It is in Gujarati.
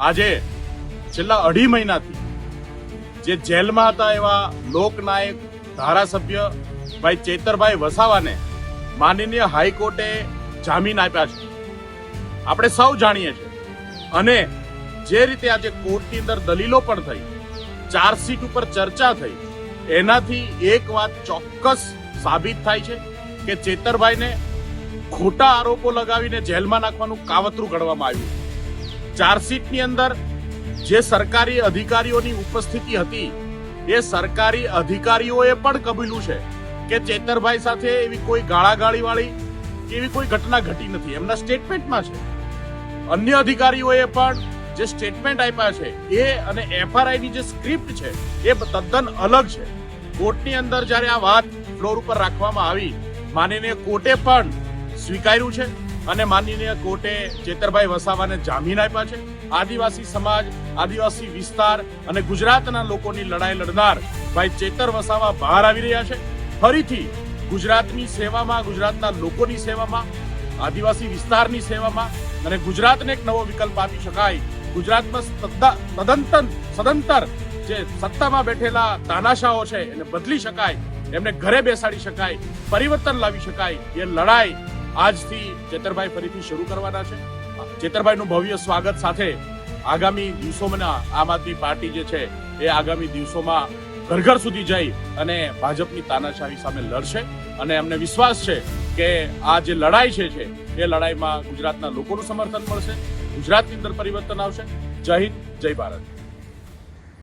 આજે છેલ્લા 2.5 મહિનાથી જે જેલમાં હતા એવા લોકનાયક ધારાસભ્ય ભાઈ ચેતરભાઈ વસાવાને માનનીય હાઈકોર્ટે જામીન આપ્યા છે. આપણે સૌ જાણીએ છીએ અને જે રીતે આજે કોર્ટની અંદર દલીલો પણ થઈ, ચાર્જશીટ ઉપર ચર્ચા થઈ, એનાથી એક વાત ચોક્કસ સાબિત થાય છે કે ચેતરભાઈને ખોટા આરોપો લગાવીને જેલમાં નાખવાનું કાવતરું ઘડવામાં આવ્યું. ચાર્જશીટની અંદર જે સરકારી અધિકારીઓની ઉપસ્થિતિ હતી એ સરકારી અધિકારીઓએ પણ કબૂલ્યું છે કે ચેતરભાઈ સાથે એવી કોઈ ગાળાગાળી વાળી કે એવી કોઈ ઘટના ઘટી નથી. એમના સ્ટેટમેન્ટમાં છે. અન્ય અધિકારીઓએ પણ જે સ્ટેટમેન્ટ આપ્યા છે એ અને એફઆરઆઈ ની જે સ્ક્રિપ્ટ છે એ તદ્દન અલગ છે. કોર્ટની અંદર જ્યારે આ વાત ફ્લોર ઉપર રાખવામાં આવી, માનનીય કોર્ટે પણ સ્વીકાર્યું છે અને માનનીય કોર્ટે ચેતરભાઈ વસાવાને જામીન આપ્યા છે. આદિવાસી સમાજ, આદિવાસી વિસ્તાર અને ગુજરાતના લોકોની લડાઈ લડનાર ભાઈ ચેતર વસાવા બહાર આવી રહ્યા છે. ફરીથી ગુજરાતની સેવામાં, ગુજરાતના લોકોની સેવામાં, આદિવાસી વિસ્તારની સેવામાં અને ગુજરાતને એક નવો વિકલ્પ આપી શકાય. ગુજરાતમાં સદંતર જે સત્તામાં બેઠેલા તાનાશાહો છે એને બદલી શકાય, એમને ઘરે બેસાડી શકાય, પરિવર્તન લાવી શકાય. એ લડાઈ આજથી ચેતરભાઈ ફરીથી શરૂ કરવાના છે. ચેતરભાઈનું ભવ્ય સ્વાગત સાથે આગામી દિવસોમાં આમ આદમી પાર્ટી જે છે એ આગામી દિવસોમાં ઘર ઘર સુધી જઈ અને ભાજપની તાનાશાહી સામે લડશે અને અમને વિશ્વાસ છે કે આ જે લડાઈ છે એ લડાઈમાં ગુજરાતના લોકોનું સમર્થન મળશે, ગુજરાતની અંદર પરિવર્તન આવશે. જય હિન્દ, જય ભારત.